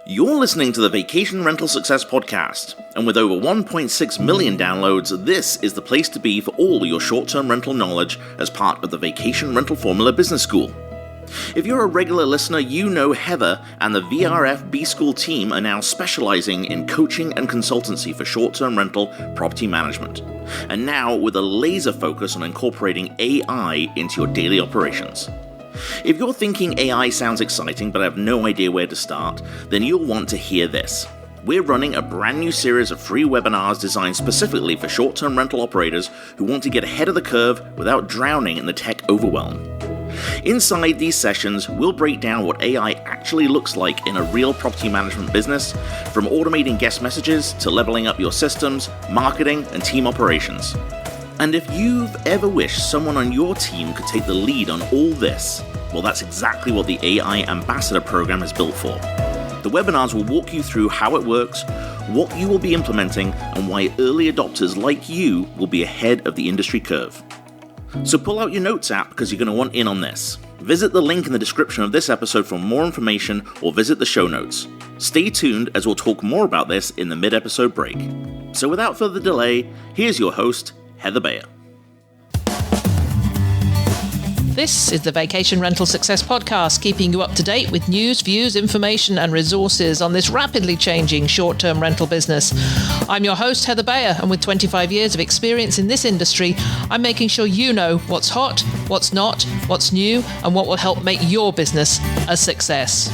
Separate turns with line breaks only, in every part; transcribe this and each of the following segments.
You're listening to the Vacation Rental Success Podcast, and with over 1.6 million downloads, this is the place to be for all your short-term rental knowledge as part of the Vacation Rental Formula Business School. If you're a regular listener, you know Heather and the VRF B School team are now specializing in coaching and consultancy for short-term rental property management, and now with a laser focus on incorporating AI into your daily operations. If you're thinking AI sounds exciting but have no idea where to start, then you'll want to hear this. We're running a brand new series of free webinars designed specifically for short-term rental operators who want to get ahead of the curve without drowning in the tech overwhelm. Inside these sessions, we'll break down what AI actually looks like in a real property management business, from automating guest messages to leveling up your systems, marketing, and team operations. And if you've ever wished someone on your team could take the lead on all this, well, that's exactly what the AI Ambassador program is built for. The webinars will walk you through how it works, what you will be implementing, and why early adopters like you will be ahead of the industry curve. So pull out your Notes app because you're going to want in on this. Visit the link in the description of this episode for more information or visit the show notes. Stay tuned as we'll talk more about this in the mid-episode break. So without further delay, here's your host, Heather Bayer.
This is the Vacation Rental Success Podcast, keeping you up to date with news, views, information and resources on this rapidly changing short-term rental business. I'm your host, Heather Bayer, and with 25 years of experience in this industry, I'm making sure you know what's hot, what's not, what's new, and what will help make your business a success.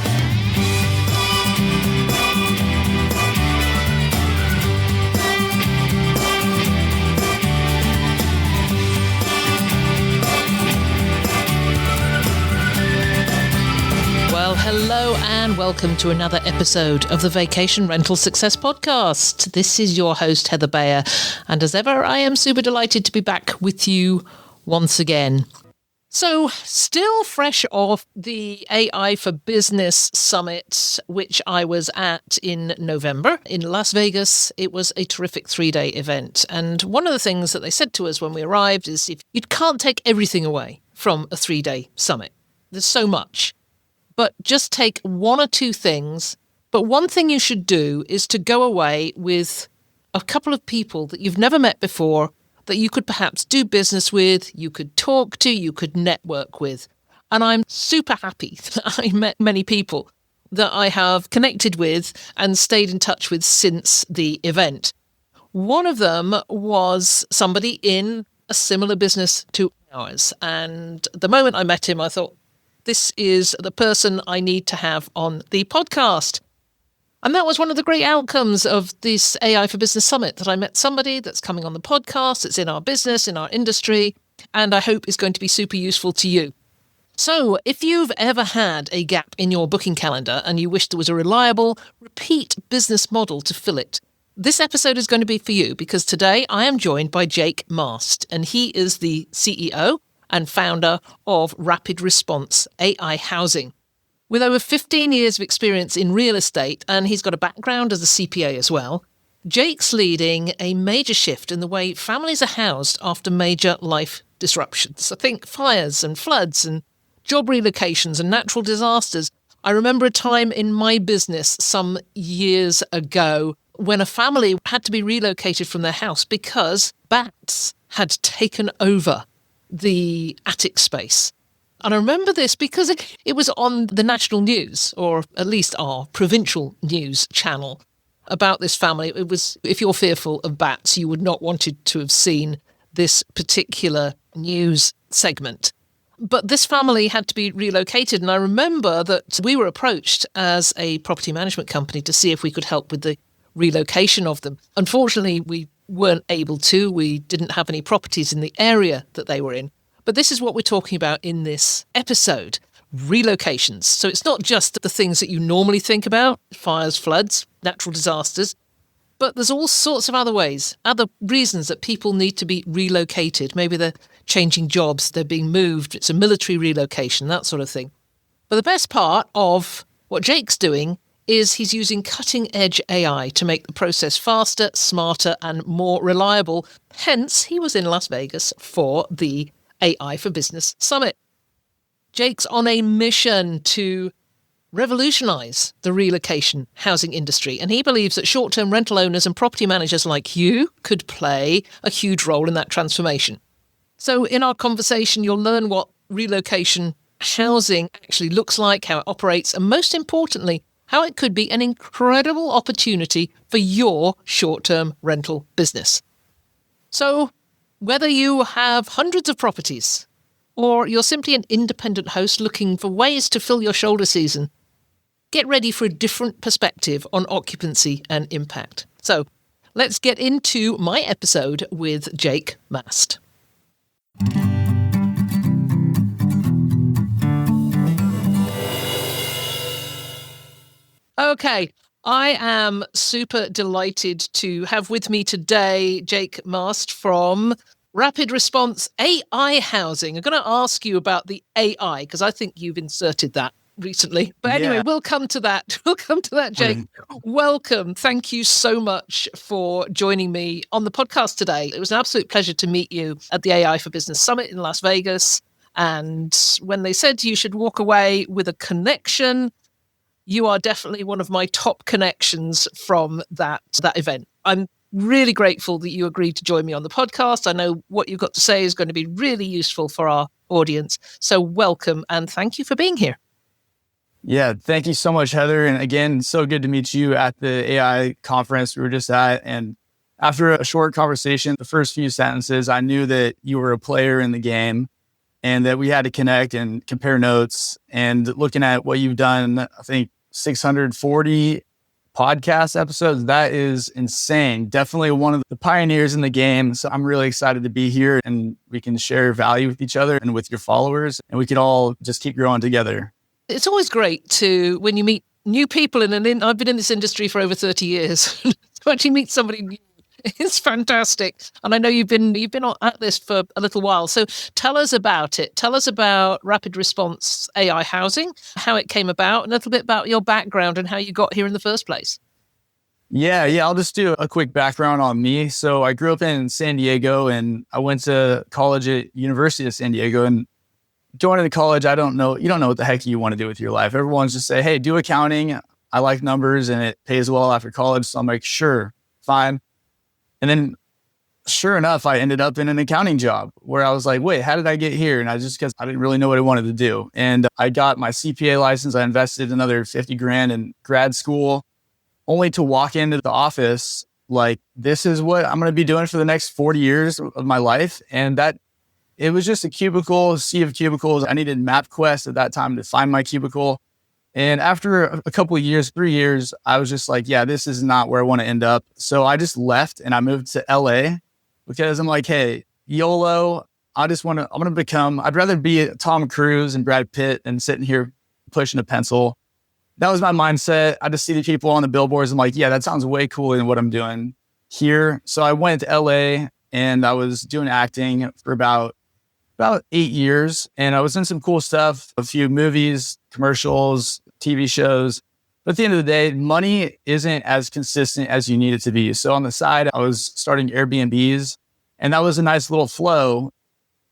Hello and welcome to another episode of the Vacation Rental Success Podcast. This is your host, Heather Bayer, and as ever, I am super delighted to be back with you once again. So, still fresh off the AI for Business Summit, which I was at in November in Las Vegas. It was a terrific 3-day event, and one of the things that they said to us when we arrived is you can't take everything away from a 3-day summit. There's so much. But just take one or two things. But one thing you should do is to go away with a couple of people that you've never met before, that you could perhaps do business with, you could talk to, you could network with. And I'm super happy that I met many people that I have connected with and stayed in touch with since the event. One of them was somebody in a similar business to ours. And the moment I met him, I thought, this is the person I need to have on the podcast. And that was one of the great outcomes of this AI for Business Summit, that I met somebody that's coming on the podcast, that's in our business, in our industry, and I hope is going to be super useful to you. So if you've ever had a gap in your booking calendar and you wish there was a reliable, repeat business model to fill it, this episode is going to be for you, because today I am joined by Jake Mast, and he is the CEO and founder of Rapid Response AI Housing. With over 15 years of experience in real estate, and he's got a background as a CPA as well, Jake's leading a major shift in the way families are housed after major life disruptions. I think fires and floods and job relocations and natural disasters. I remember a time in my business some years ago when a family had to be relocated from their house because bats had taken over the attic space. And I remember this because it was on the national news, or at least our provincial news channel, about this family. It was, if you're fearful of bats, you would not wanted to have seen this particular news segment. But this family had to be relocated, and I remember that we were approached as a property management company to see if we could help with the relocation of them. Unfortunately, we weren't able to. We didn't have any properties in the area that they were in. But this is what we're talking about in this episode, relocations. So it's not just the things that you normally think about, fires, floods, natural disasters, but there's all sorts of other ways, other reasons that people need to be relocated. Maybe they're changing jobs, they're being moved, it's a military relocation, that sort of thing. But the best part of what Jake's doing is he's using cutting-edge AI to make the process faster, smarter, and more reliable. Hence, he was in Las Vegas for the AI for Business Summit. Jake's on a mission to revolutionize the relocation housing industry. And he believes that short-term rental owners and property managers like you could play a huge role in that transformation. So in our conversation, you'll learn what relocation housing actually looks like, how it operates, and most importantly, how it could be an incredible opportunity for your short-term rental business. So whether you have hundreds of properties or you're simply an independent host looking for ways to fill your shoulder season, get ready for a different perspective on occupancy and impact. So let's get into my episode with Jake Mast. Okay, I am super delighted to have with me today Jake Mast from Rapid Response AI Housing. I'm going to ask you about the AI because I think you've inserted that recently. But anyway, we'll come to that. Jake. Welcome. Thank you so much for joining me on the podcast today. It was an absolute pleasure to meet you at the AI for Business Summit in Las Vegas. And when they said you should walk away with a connection, you are definitely one of my top connections from that event. I'm really grateful that you agreed to join me on the podcast. I know what you've got to say is going to be really useful for our audience. So welcome and thank you for being here.
Yeah, thank you so much, Heather. And again, so good to meet you at the AI conference we were just at. And after a short conversation, the first few sentences, I knew that you were a player in the game and that we had to connect and compare notes. And looking at what you've done, I think 640 podcast episodes, that is insane. Definitely one of the pioneers in the game. So I'm really excited to be here and we can share value with each other and with your followers. And we can all just keep growing together.
It's always great to, when you meet new people I've been in this industry for over 30 years, to actually meet somebody new. It's fantastic. And I know you've been at this for a little while. So tell us about it. Tell us about Rapid Response AI Housing, how it came about, and a little bit about your background and how you got here in the first place.
Yeah. I'll just do a quick background on me. So I grew up in San Diego and I went to college at University of San Diego. And joining the college, you don't know what the heck you want to do with your life. Everyone's just say, hey, do accounting. I like numbers and it pays well after college. So I'm like, sure, fine. And then sure enough, I ended up in an accounting job where I was like, wait, how did I get here? And because I didn't really know what I wanted to do. And I got my CPA license. I invested another $50,000 in grad school, only to walk into the office like, this is what I'm going to be doing for the next 40 years of my life. And it was just a sea of cubicles. I needed MapQuest at that time to find my cubicle. And after a couple of years, 3 years, I was just like, yeah, this is not where I want to end up. So I just left and I moved to LA because I'm like, hey, YOLO, I'd rather be Tom Cruise and Brad Pitt than sitting here pushing a pencil. That was my mindset. I just see the people on the billboards. I'm like, yeah, that sounds way cooler than what I'm doing here. So I went to LA and I was doing acting for about 8 years. And I was in some cool stuff, a few movies, commercials, TV shows. But at the end of the day, money isn't as consistent as you need it to be. So on the side, I was starting Airbnbs and that was a nice little flow.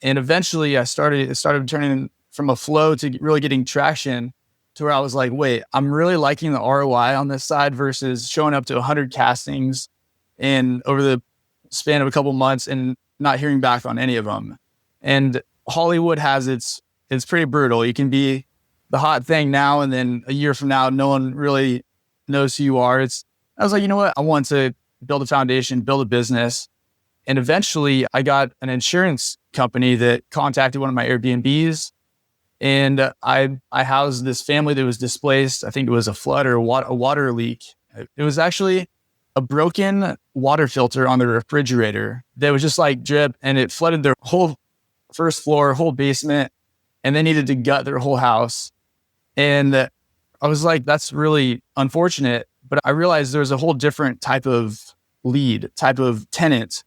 And eventually it started turning from a flow to really getting traction to where I was like, wait, I'm really liking the ROI on this side versus showing up to 100 castings and over the span of a couple months and not hearing back on any of them. And Hollywood has it's pretty brutal. You can be the hot thing now, and then a year from now, no one really knows who you are. I was like, you know what? I want to build a foundation, build a business. And eventually I got an insurance company that contacted one of my Airbnbs. And I housed this family that was displaced. I think it was a flood or a water leak. It was actually a broken water filter on the refrigerator that was just like drip, and it flooded their whole first floor, whole basement, and they needed to gut their whole house. And I was like, that's really unfortunate. But I realized there's a whole different type of tenant.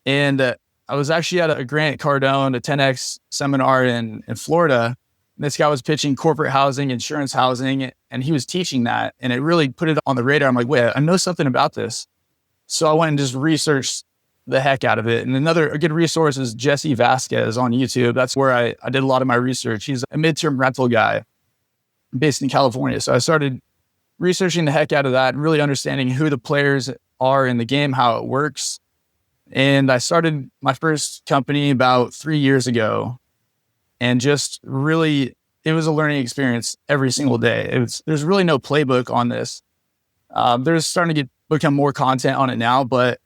And I was actually at a Grant Cardone, a 10X seminar in Florida. And this guy was pitching corporate housing, insurance housing, and he was teaching that. And it really put it on the radar. I'm like, wait, I know something about this. So I went and just researched the heck out of it. And a good resource is Jesse Vasquez on YouTube. That's where I did a lot of my research. He's a midterm rental guy. based in California. So I started researching the heck out of that and really understanding who the players are in the game, how it works. And I started my first company about 3 years ago, and just really, it was a learning experience every single day. There's really no playbook on this. There's starting to become more content on it now, but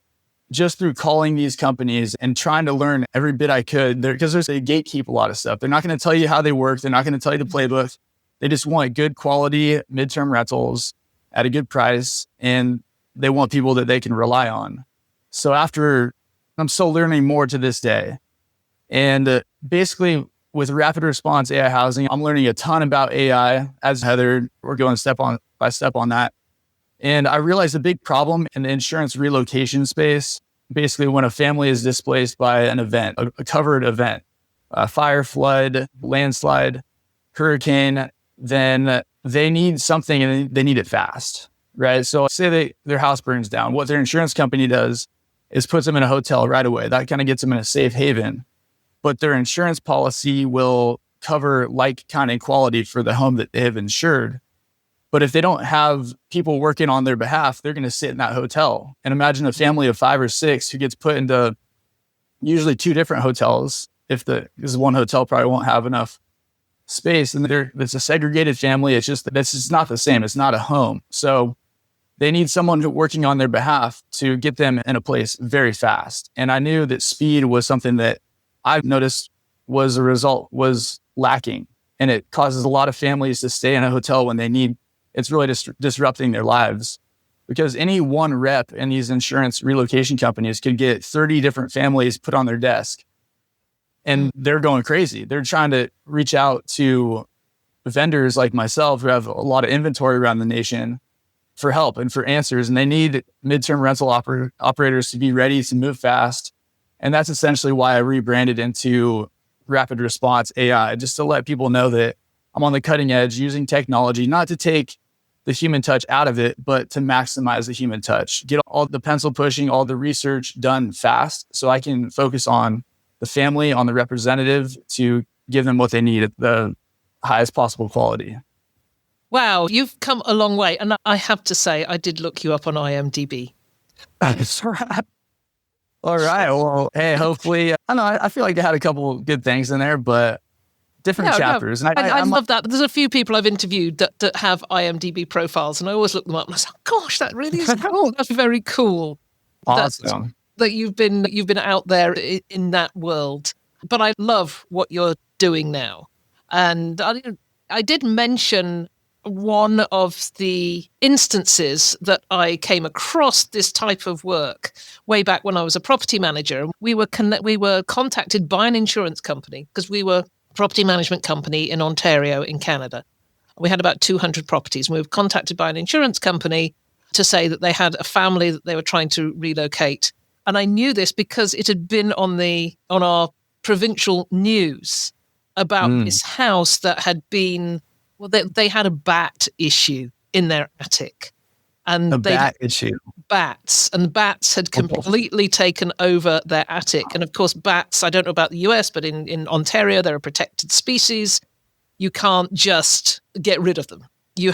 just through calling these companies and trying to learn every bit I could, because they gatekeep a lot of stuff. They're not going to tell you how they work. They're not going to tell you the playbook. They just want good quality midterm rentals at a good price, and they want people that they can rely on. So I'm still learning more to this day. And basically with rapid response AI housing, I'm learning a ton about AI. As Heather, we're going step by step on that. And I realized a big problem in the insurance relocation space, basically when a family is displaced by an event, a covered event, fire, flood, landslide, hurricane, then they need something and they need it fast, right? So say their house burns down. What their insurance company does is puts them in a hotel right away. That kind of gets them in a safe haven. But their insurance policy will cover like kind of quality for the home that they have insured. But if they don't have people working on their behalf, they're going to sit in that hotel. And imagine a family of 5 or 6 who gets put into usually 2 different hotels. Because one hotel probably won't have enough space, and it's a segregated family. It's just not the same. It's not a home. So they need someone working on their behalf to get them in a place very fast. And I knew that speed was something that I've noticed was lacking. And it causes a lot of families to stay in a hotel when it's really disrupting their lives. Because any one rep in these insurance relocation companies could get 30 different families put on their desk. And they're going crazy. They're trying to reach out to vendors like myself who have a lot of inventory around the nation for help and for answers. And they need midterm rental operators to be ready to move fast. And that's essentially why I rebranded into Rapid Response AI, just to let people know that I'm on the cutting edge using technology, not to take the human touch out of it, but to maximize the human touch. Get all the pencil pushing, all the research done fast so I can focus on the family, on the representative, to give them what they need at the highest possible quality.
Wow, you've come a long way. And I have to say, I did look you up on IMDb.
That's right. All right. Well, hey, hopefully, I feel like I had a couple good things in there, but different chapters.
No. And I love that. There's a few people I've interviewed that have IMDb profiles, and I always look them up and I say, gosh, that really is cool. That's very cool.
Awesome.
That you've been out there in that world. But I love what you're doing now. And I did mention one of the instances that I came across this type of work way back when I was a property manager. We were contacted by an insurance company because we were a property management company in Ontario in Canada. We had about 200 properties, and we were contacted by an insurance company to say that they had a family that they were trying to relocate. And I knew this because it had been on our provincial news about this house that had been, they had a bat issue in their attic. And
bat issue.
Bats. And bats had completely taken over their attic. And of course, bats, I don't know about the US, but in Ontario, they're a protected species. You can't just get rid of them. You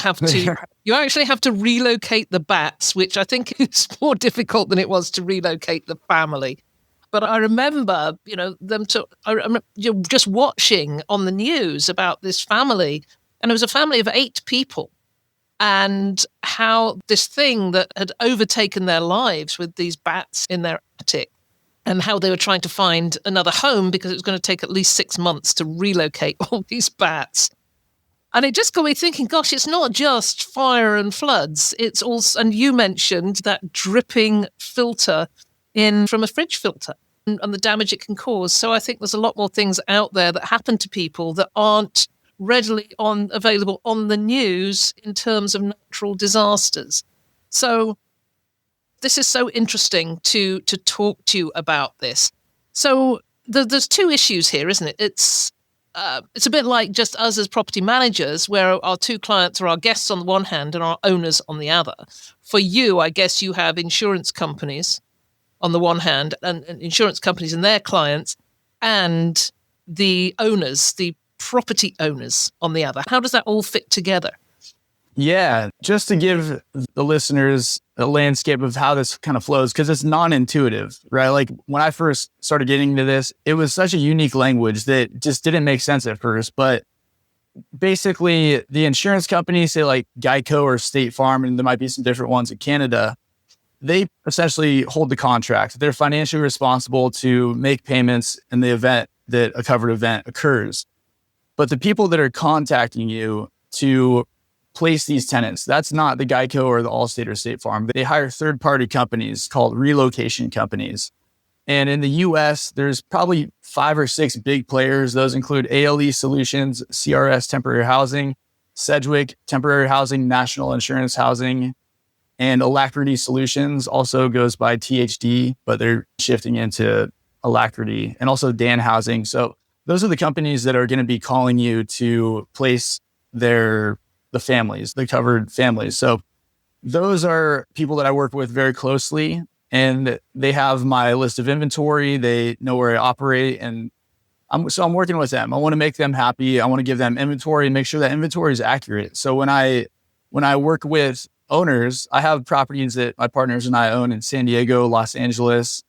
actually have to relocate the bats, which I think is more difficult than it was to relocate the family. But I remember, just watching on the news about this family, and it was a family of 8 people, and how this thing that had overtaken their lives with these bats in their attic, and how they were trying to find another home because it was going to take at least 6 months to relocate all these bats. And it just got me thinking, gosh, it's not just fire and floods. It's also, and you mentioned that dripping filter from a fridge filter and the damage it can cause. So I think there's a lot more things out there that happen to people that aren't readily available on the news in terms of natural disasters. So this is so interesting to talk to you about this. So there's 2 issues here, isn't it? It's a bit like just us as property managers, where our 2 clients are our guests on the one hand and our owners on the other. For you, I guess you have insurance companies on the one hand, and insurance companies and their clients, and the owners, the property owners on the other? How does that all fit together?
Yeah, just to give the listeners a landscape of how this kind of flows, because it's non-intuitive, right? Like when I first started getting into this, it was such a unique language that just didn't make sense at first. But basically, the insurance companies, say like Geico or State Farm, and there might be some different ones in Canada, they essentially hold the contract. They're financially responsible to make payments in the event that a covered event occurs. But the people that are contacting you to place these tenants, that's not the Geico or the Allstate or State Farm. They hire third-party companies called relocation companies. And in the US, there's probably 5 or 6 big players. Those include ALE Solutions, CRS Temporary Housing, Sedgwick Temporary Housing, National Insurance Housing, and Alacrity Solutions also goes by THD, but they're shifting into Alacrity, and also Dan Housing. So those are the companies that are going to be calling you to place the families, the covered families. So those are people that I work with very closely, and they have my list of inventory. They know where I operate, and I'm working with them. I want to make them happy. I want to give them inventory and make sure that inventory is accurate. So when I work with owners, I have properties that my partners and I own in San Diego, Los Angeles.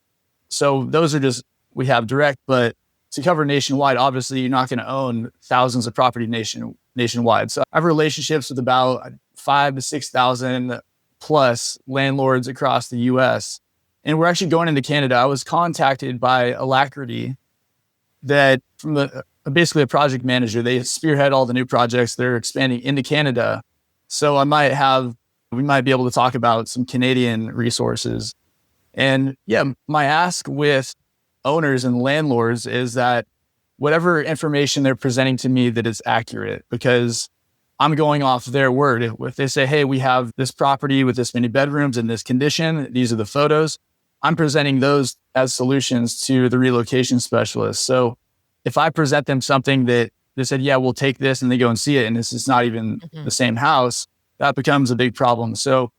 So those are just, we have direct, but to cover nationwide, obviously you're not going to own thousands of property nationwide. So I have relationships with about 5,000 to 6,000 plus landlords across the US. And we're actually going into Canada. I was contacted by Alacrity, that from basically a project manager. They spearhead all the new projects. They're expanding into Canada. So we might be able to talk about some Canadian resources. And yeah, my ask with owners and landlords is that whatever information they're presenting to me that is accurate, because I'm going off their word. If they say, hey, we have this property with this many bedrooms in this condition, these are the photos, I'm presenting those as solutions to the relocation specialist. So if I present them something that they said, yeah, we'll take this, and they go and see it, and this is not even the same house, that becomes a big problem. So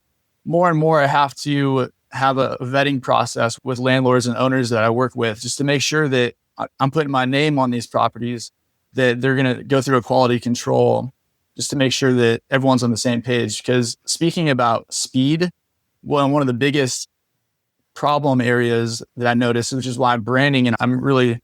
more and more, I have to have a vetting process with landlords and owners that I work with, just to make sure that I'm putting my name on these properties, that they're going to go through a quality control, just to make sure that everyone's on the same page. Because speaking about speed, one of the biggest problem areas that I noticed, which is why I'm branding, and I'm really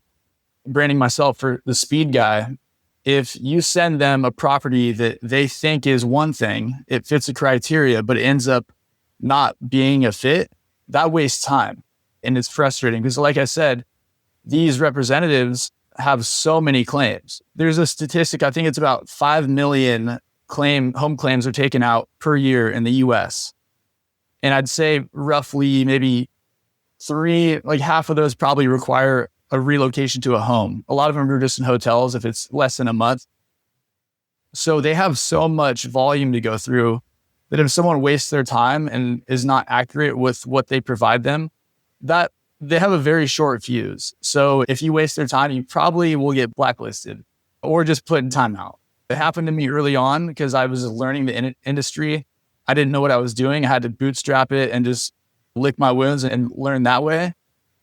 branding myself for the speed guy. If you send them a property that they think is one thing, it fits the criteria, but it ends up not being a fit, that wastes time. And it's frustrating because, like I said, these representatives have so many claims. There's a statistic, I think it's about 5 million home claims are taken out per year in the US. And I'd say roughly maybe half of those probably require a relocation to a home. A lot of them are just in hotels if it's less than a month. So they have so much volume to go through that if someone wastes their time and is not accurate with what they provide them, that they have a very short fuse. So if you waste their time, you probably will get blacklisted or just put in timeout. It happened to me early on because I was learning the industry. I didn't know what I was doing. I had to bootstrap it and just lick my wounds and learn that way.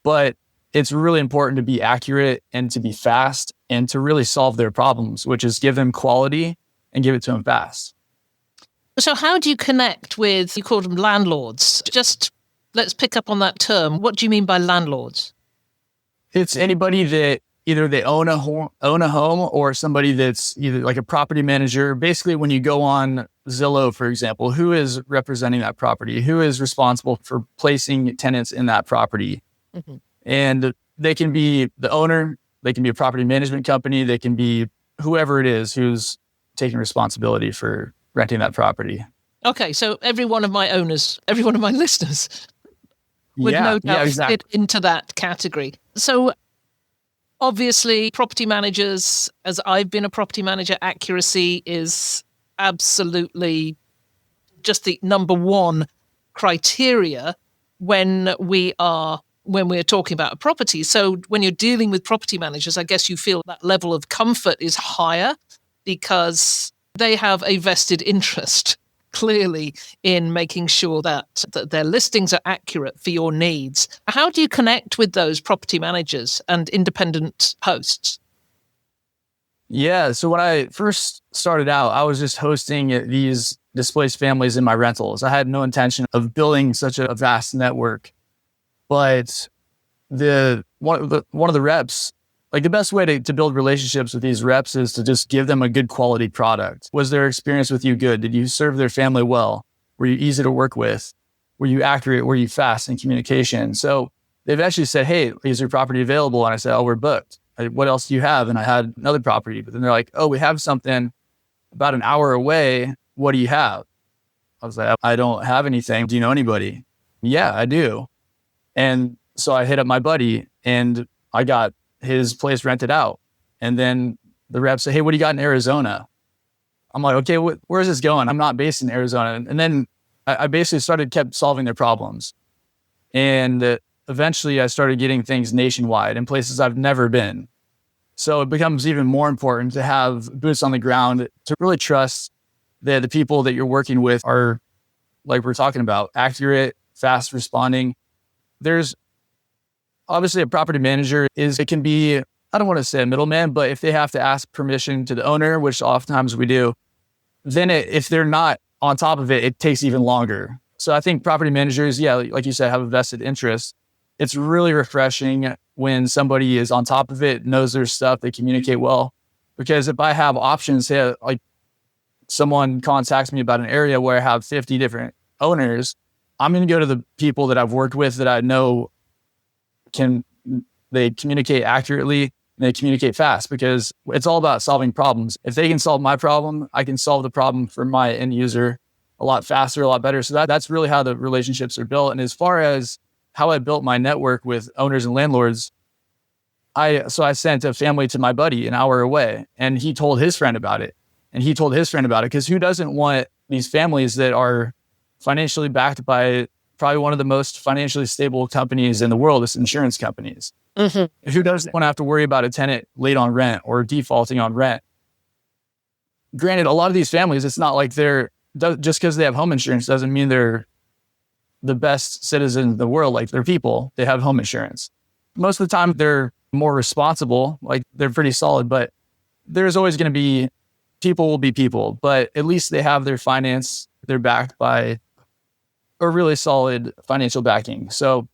But it's really important to be accurate and to be fast and to really solve their problems, which is give them quality and give it to them fast.
So how do you connect with, you call them landlords? Just let's pick up on that term. What do you mean by landlords?
It's anybody that either they own a home or somebody that's either like a property manager. Basically, when you go on Zillow, for example, who is representing that property? Who is responsible for placing tenants in that property? Mm-hmm. And they can be the owner, they can be a property management company, they can be whoever it is who's taking responsibility for renting that property.
Okay, so every one of my owners, every one of my listeners would no doubt fit into that category. So obviously, property managers, as I've been a property manager, accuracy is absolutely just the number one criteria when we're talking about a property. So when you're dealing with property managers, I guess you feel that level of comfort is higher because they have a vested interest, clearly, in making sure that their listings are accurate for your needs. How do you connect with those property managers and independent hosts?
Yeah. So when I first started out, I was just hosting these displaced families in my rentals. I had no intention of building such a vast network, but one of the reps, like the best way to build relationships with these reps is to just give them a good quality product. Was their experience with you good? Did you serve their family well? Were you easy to work with? Were you accurate? Were you fast in communication? So they've actually said, hey, is your property available? And I said, oh, we're booked. What else do you have? And I had another property, but then they're like, oh, we have something about an hour away. What do you have? I was like, I don't have anything. Do you know anybody? Yeah, I do. And so I hit up my buddy and I got his place rented out. And then the rep said, hey, what do you got in Arizona? I'm like, okay, where is this going? I'm not based in Arizona. And then I basically kept solving their problems. And eventually I started getting things nationwide in places I've never been. So it becomes even more important to have boots on the ground, to really trust that the people that you're working with are, like we're talking about, accurate, fast responding. There's obviously a property manager it can be, I don't want to say a middleman, but if they have to ask permission to the owner, which oftentimes we do, then if they're not on top of it, it takes even longer. So I think property managers, yeah, like you said, have a vested interest. It's really refreshing when somebody is on top of it, knows their stuff, they communicate well. Because if I have options, say, like someone contacts me about an area where I have 50 different owners, I'm going to go to the people that I've worked with that I know they communicate accurately and they communicate fast, because it's all about solving problems. If they can solve my problem, I can solve the problem for my end user a lot faster, a lot better. So that's really how the relationships are built. And as far as how I built my network with owners and landlords, I sent a family to my buddy an hour away, and he told his friend about it. And he told his friend about it, because who doesn't want these families that are financially backed by probably one of the most financially stable companies in the world, is insurance companies. Mm-hmm. Who doesn't want to have to worry about a tenant late on rent or defaulting on rent? Granted, a lot of these families, it's not like just because they have home insurance doesn't mean they're the best citizens in the world. Like, they're people, they have home insurance. Most of the time they're more responsible, like they're pretty solid, but there's always going to be, people will be people, but at least they have their finance, they're backed by a really solid financial backing. So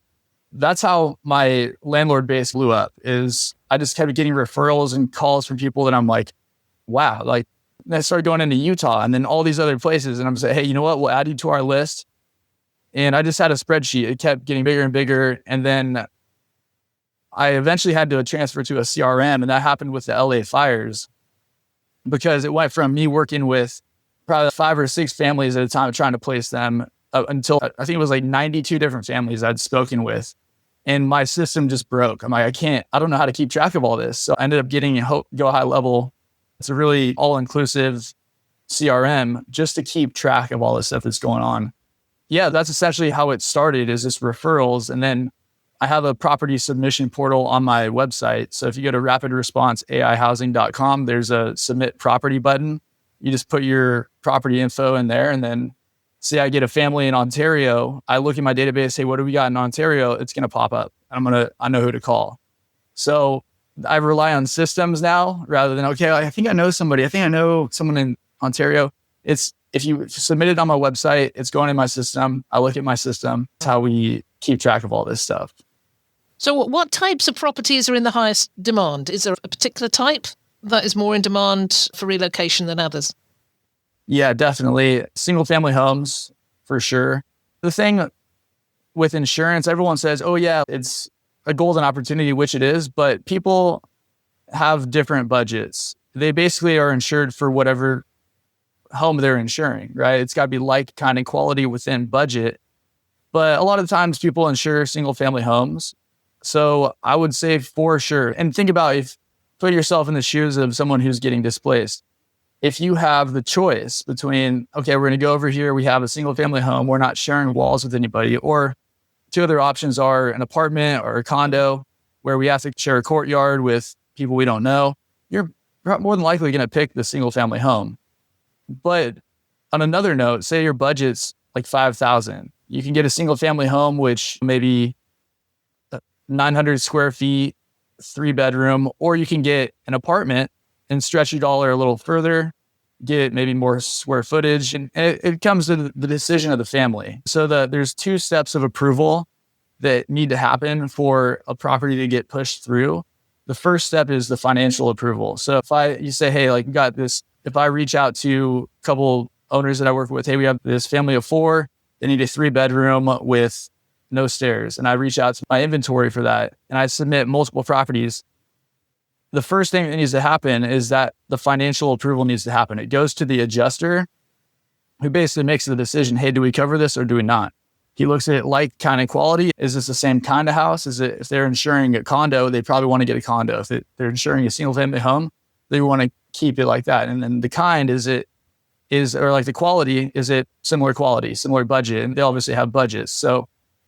that's how my landlord base blew up, is I just kept getting referrals and calls from people that I'm like, wow, like, and I started going into Utah and then all these other places. And I'm saying, hey, you know what? We'll add you to our list. And I just had a spreadsheet. It kept getting bigger and bigger. And then I eventually had to transfer to a CRM, and that happened with the LA fires, because it went from me working with probably 5 or 6 families at a time, trying to place them, until I think it was like 92 different families I'd spoken with. And my system just broke. I'm like, I don't know how to keep track of all this. So I ended up getting Go High Level. It's a really all-inclusive CRM just to keep track of all this stuff that's going on. Yeah, that's essentially how it started, is just referrals. And then I have a property submission portal on my website. So if you go to rapidresponseaihousing.com, there's a submit property button. You just put your property info in there, and then say I get a family in Ontario, I look in my database, hey, what do we got in Ontario? It's going to pop up. I know who to call. So I rely on systems now rather than, okay, I think I know somebody. I think I know someone in Ontario. It's, if you submit it on my website, it's going in my system. I look at my system. That's how we keep track of all this stuff.
So what types of properties are in the highest demand? Is there a particular type that is more in demand for relocation than others?
Yeah, definitely. Single family homes, for sure. The thing with insurance, everyone says, oh yeah, it's a golden opportunity, which it is, but people have different budgets. They basically are insured for whatever home they're insuring, right? It's got to be like kind of quality within budget. But a lot of times people insure single family homes. So I would say for sure, and think about, put yourself in the shoes of someone who's getting displaced. If you have the choice between, okay, we're going to go over here, we have a single family home, we're not sharing walls with anybody, or 2 other options are an apartment or a condo where we have to share a courtyard with people we don't know, you're more than likely going to pick the single family home. But on another note, say your budget's like $5,000, you can get a single family home, which maybe 900 square feet, 3 bedroom, or you can get an apartment and stretch your dollar a little further, get maybe more square footage. And it comes to the decision of the family. So there's 2 steps of approval that need to happen for a property to get pushed through. The first step is the financial approval. So if you say, hey, like, we got this, if I reach out to a couple owners that I work with, hey, we have this family of 4, they need a 3-bedroom with no stairs. And I reach out to my inventory for that and I submit multiple properties. The first thing that needs to happen is that the financial approval needs to happen. It goes to the adjuster who basically makes the decision, hey, do we cover this or do we not? He looks at like, kind, and quality. Is this the same kind of house? If they're insuring a condo, they probably want to get a condo. If they're insuring a single family home, they want to keep it like that. And then the kind, or like the quality, is it similar quality, similar budget? And they obviously have budgets. So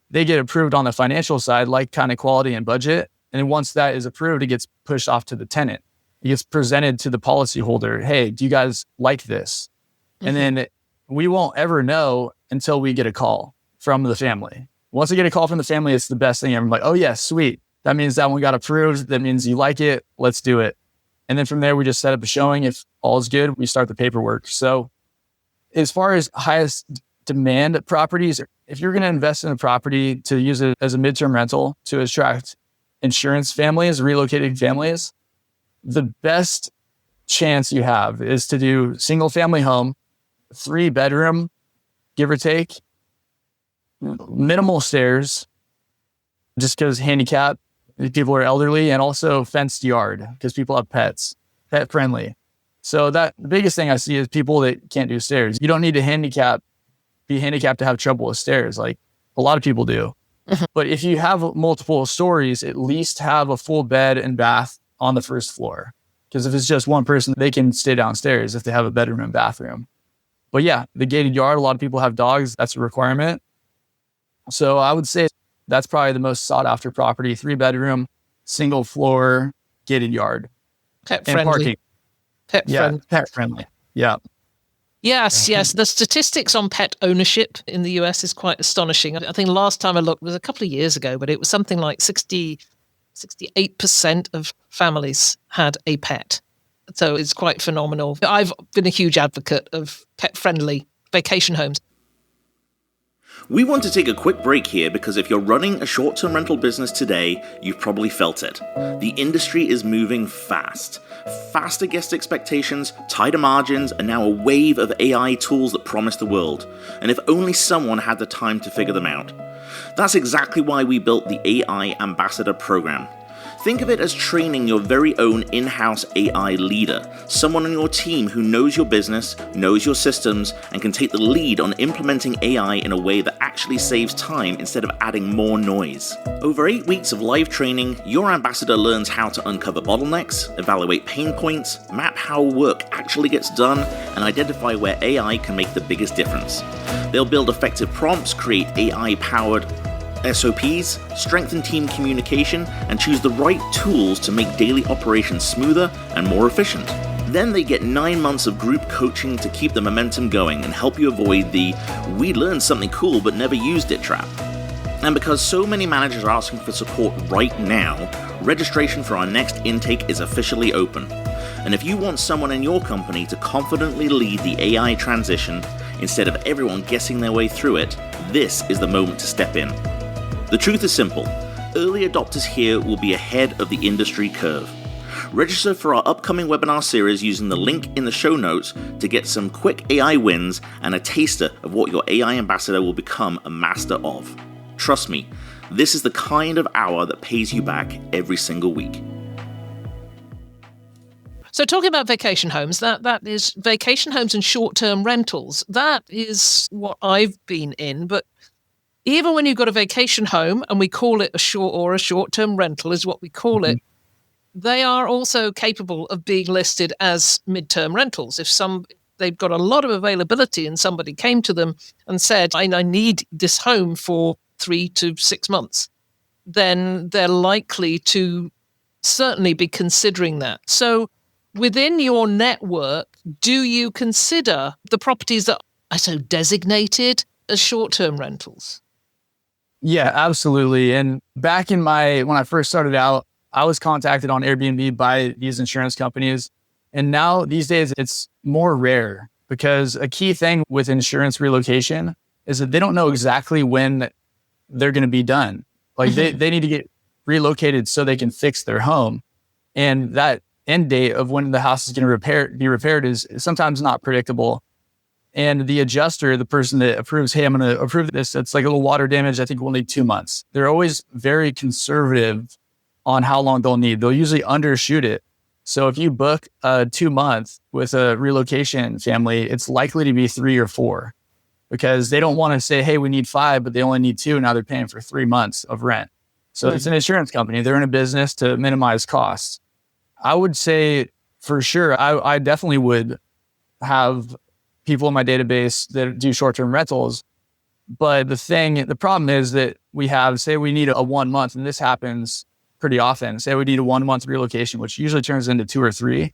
they get approved on the financial side, like, kind, of quality, and budget. And then once that is approved, it gets pushed off to the tenant. It gets presented to the policyholder. Hey, do you guys like this? Mm-hmm. And then we won't ever know until we get a call from the family. Once I get a call from the family, it's the best thing ever. I'm like, oh yeah, sweet. That means that one got approved. That means you like it. Let's do it. And then from there, we just set up a showing. If all is good, we start the paperwork. So as far as highest demand properties, if you're going to invest in a property to use it as a midterm rental to attract insurance families, relocating families, the best chance you have is to do single family home, 3-bedroom, give or take, minimal stairs, just because handicap, people are elderly, and also fenced yard because people have pets, pet friendly. So the biggest thing I see is people that can't do stairs. You don't need to be handicapped to have trouble with stairs. Like a lot of people do. But if you have multiple stories, at least have a full bed and bath on the first floor. Because if it's just one person, they can stay downstairs if they have a bedroom and bathroom. But yeah, the gated yard, a lot of people have dogs. That's a requirement. So I would say that's probably the most sought after property, 3-bedroom, single floor, gated yard.
Pet friendly. Parking.
Pet friendly. Yeah.
Yes. The statistics on pet ownership in the US is quite astonishing. I think last time I looked was a couple of years ago, but it was something like 68% of families had a pet. So it's quite phenomenal. I've been a huge advocate of pet-friendly vacation homes.
We want to take a quick break here because if you're running a short-term rental business today, you've probably felt it. The industry is moving fast. Faster guest expectations, tighter margins, and now a wave of AI tools that promise the world. And if only someone had the time to figure them out. That's exactly why we built the AI Ambassador program. Think of it as training your very own in-house AI leader, someone on your team who knows your business, knows your systems, and can take the lead on implementing AI in a way that actually saves time instead of adding more noise. Over 8 weeks of live training, your ambassador learns how to uncover bottlenecks, evaluate pain points, map how work actually gets done, and identify where AI can make the biggest difference. They'll build effective prompts, create AI-powered SOPs, strengthen team communication, and choose the right tools to make daily operations smoother and more efficient. Then they get 9 months of group coaching to keep the momentum going and help you avoid the "we learned something cool but never used it" trap. And because so many managers are asking for support right now, registration for our next intake is officially open. And if you want someone in your company to confidently lead the AI transition, instead of everyone guessing their way through it, this is the moment to step in. The truth is simple. Early adopters here will be ahead of the industry curve. Register for our upcoming webinar series using the link in the show notes to get some quick AI wins and a taster of what your AI ambassador will become a master of. Trust me, this is the kind of hour that pays you back every single week.
So talking about vacation homes, that is vacation homes and short-term rentals. That is what I've been in, but even when you've got a vacation home, and we call it a short-term rental is what we call it, they are also capable of being listed as mid-term rentals. If they've got a lot of availability and somebody came to them and said, I need this home for 3 to 6 months, then they're likely to certainly be considering that. So within your network, do you consider the properties that are so designated as short-term rentals?
Yeah, absolutely. And back when I first started out, I was contacted on Airbnb by these insurance companies, And now these days it's more rare because a key thing with insurance relocation is that they don't know exactly when they're going to be done. Like they need to get relocated so they can fix their home. And that end date of when the house is going to be repaired is sometimes not predictable. And the adjuster, the person that approves, hey, I'm going to approve this. It's like a little water damage. I think we'll need 2 months. They're always very conservative on how long they'll need. They'll usually undershoot it. So if you book 2 months with a relocation family, it's likely to be 3 or 4 because they don't want to say, hey, we need 5, but they only need 2. Now they're paying for 3 months of rent. So it's an insurance company. They're in a business to minimize costs. I would say for sure, I definitely would have people in my database that do short-term rentals. But the problem is that we have, say we need a 1 month, and this happens pretty often. Say we need a 1 month relocation, which usually turns into 2 or 3.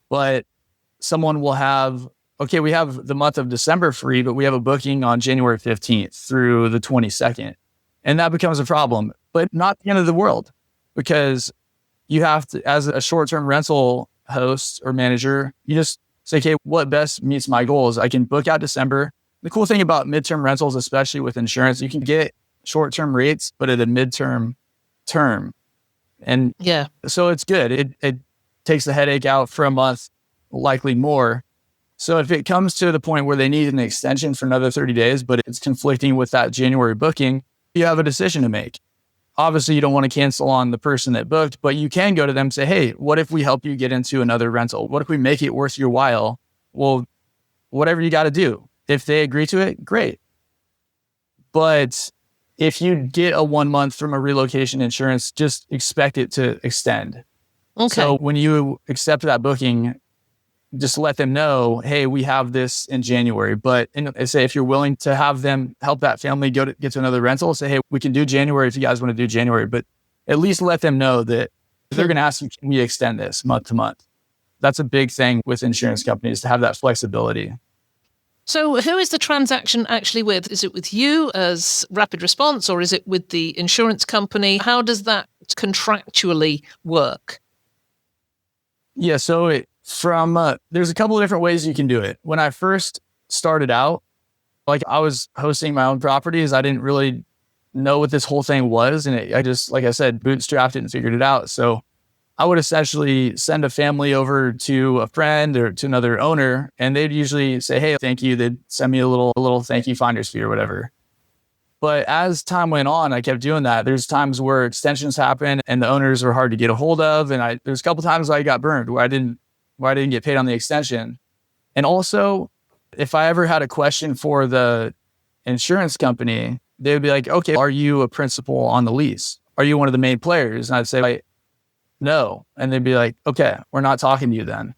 But someone will have, okay, we have the month of December free, but we have a booking on January 15th through the 22nd. And that becomes a problem, but not the end of the world, because you have to, as a short-term rental host or manager, you just say, okay, what best meets my goals? I can book out December. The cool thing about midterm rentals, especially with insurance, you can get short-term rates, but at a midterm term. And so it's good. It takes the headache out for a month, likely more. So if it comes to the point where they need an extension for another 30 days, but it's conflicting with that January booking, you have a decision to make. Obviously, you don't want to cancel on the person that booked, but you can go to them and say, hey, what if we help you get into another rental? What if we make it worth your while? Well, whatever you got to do. If they agree to it, great. But if you get a 1 month from a relocation insurance, just expect it to extend.
Okay.
So when you accept that booking, just let them know, hey, we have this in January. But say if you're willing to have them help that family get to another rental, say, hey, we can do January if you guys want to do January. But at least let them know that they're going to ask you, can we extend this month to month? That's a big thing with insurance companies, to have that flexibility.
So who is the transaction actually with? Is it with you as Rapid Response, or is it with the insurance company? How does that contractually work?
Yeah, so there's a couple of different ways you can do it. When I first started out, like I was hosting my own properties, I didn't really know what this whole thing was. And I just, like I said, bootstrapped it and figured it out. So I would essentially send a family over to a friend or to another owner, and they'd usually say, hey, thank you. They'd send me a little thank you finder's fee or whatever. But as time went on, I kept doing that. There's times where extensions happen and the owners were hard to get a hold of. And there's a couple times I got burned where I didn't get paid on the extension. And also, if I ever had a question for the insurance company, they would be like, okay, are you a principal on the lease? Are you one of the main players? And I'd say, no. And they'd be like, okay, we're not talking to you then.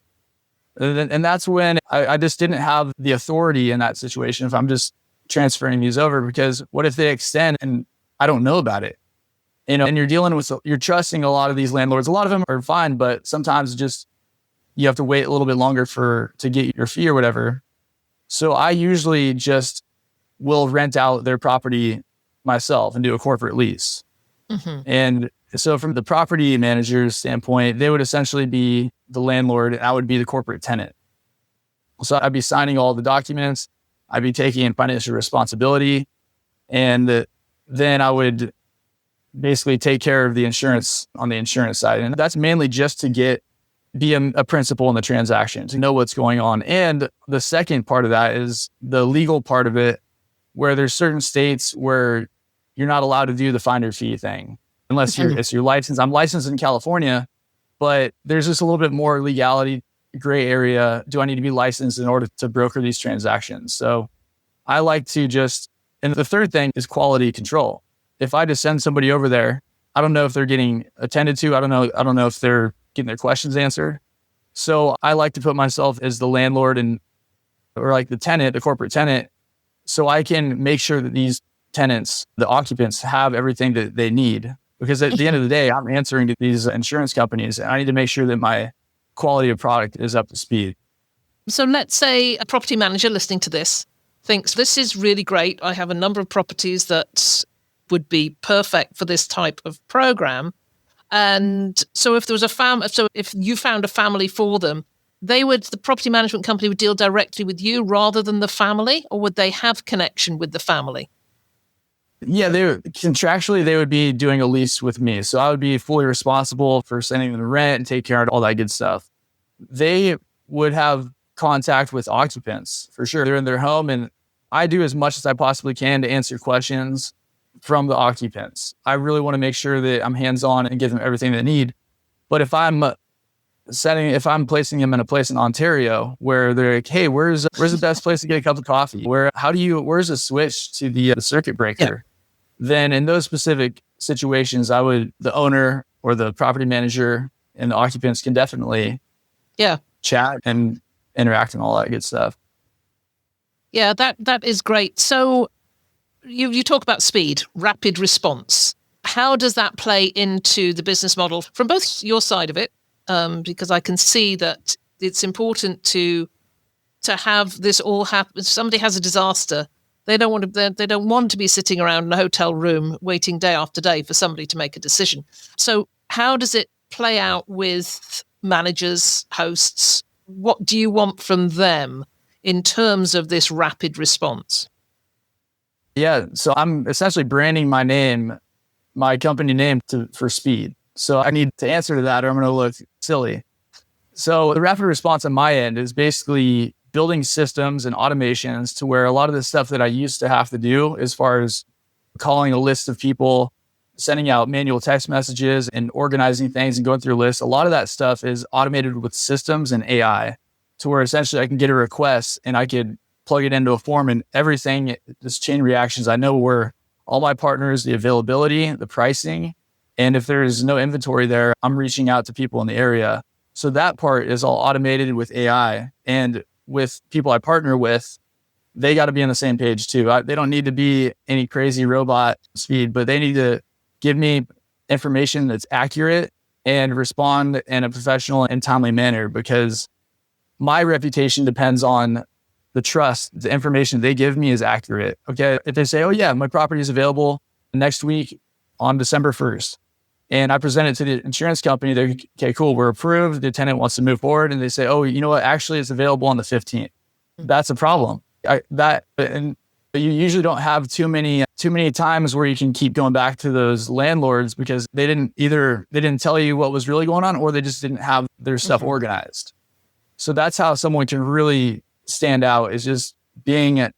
And that's when I just didn't have the authority in that situation if I'm just transferring these over, because what if they extend and I don't know about it? And you're trusting a lot of these landlords. A lot of them are fine, but sometimes just you have to wait a little bit longer to get your fee or whatever. So I usually just will rent out their property myself and do a corporate lease. Mm-hmm. And so from the property manager's standpoint, they would essentially be the landlord and I would be the corporate tenant. So I'd be signing all the documents. I'd be taking financial responsibility. And then I would basically take care of the insurance on the insurance side. And that's mainly just to be a principal in the transaction, to know what's going on. And the second part of that is the legal part of it, where there's certain states where you're not allowed to do the finder fee thing unless you're licensed. I'm licensed in California, but there's just a little bit more legality, gray area. Do I need to be licensed in order to broker these transactions? So I like to and the third thing is quality control. If I just send somebody over there, I don't know if they're getting attended to. I don't know if they're getting their questions answered. So I like to put myself as the landlord or like the tenant, the corporate tenant, so I can make sure that these tenants, the occupants, have everything that they need. Because at the end of the day, I'm answering to these insurance companies and I need to make sure that my quality of product is up to speed.
So let's say a property manager listening to this thinks this is really great. I have a number of properties that would be perfect for this type of program. And so if there was so if you found a family for them, the property management company would deal directly with you rather than the family, or would they have connection with the family?
Yeah, contractually they would be doing a lease with me. So I would be fully responsible for sending them the rent and take care of all that good stuff. They would have contact with occupants for sure. They're in their home, and I do as much as I possibly can to answer questions from the occupants. I really want to make sure that I'm hands-on and give them everything they need. But if I'm placing them in a place in Ontario where they're like, hey, where's the best place to get a cup of coffee? Where's a switch to the circuit breaker? Yeah. Then in those specific situations, the owner or the property manager and the occupants can definitely chat and interact and all that good stuff.
Yeah, that is great. So you talk about speed, rapid response. How does that play into the business model from both your side of it? Because I can see that it's important to have this all happen. If somebody has a disaster, they don't want to be sitting around in a hotel room waiting day after day for somebody to make a decision. So how does it play out with managers, hosts? What do you want from them in terms of this rapid response?
Yeah, so I'm essentially branding my company name for speed. So I need to answer to that or I'm going to look silly. So the rapid response on my end is basically building systems and automations to where a lot of the stuff that I used to have to do as far as calling a list of people, sending out manual text messages and organizing things and going through lists, a lot of that stuff is automated with systems and AI to where essentially I can get a request and I could plug it into a form and everything, this chain reactions, I know where all my partners, the availability, the pricing, and if there's no inventory there, I'm reaching out to people in the area. So that part is all automated with AI. And with people I partner with, they got to be on the same page too. They don't need to be any crazy robot speed, but they need to give me information that's accurate and respond in a professional and timely manner because my reputation depends on the trust. The information they give me is accurate. Okay. If they say, oh yeah, my property is available next week on December 1st, and I present it to the insurance company, they're okay, cool, we're approved. The tenant wants to move forward. And they say, oh, you know what? Actually, it's available on the 15th. That's a problem. And you usually don't have too many times where you can keep going back to those landlords because they didn't tell you what was really going on, or they just didn't have their stuff organized. So that's how someone can really stand out, is just being at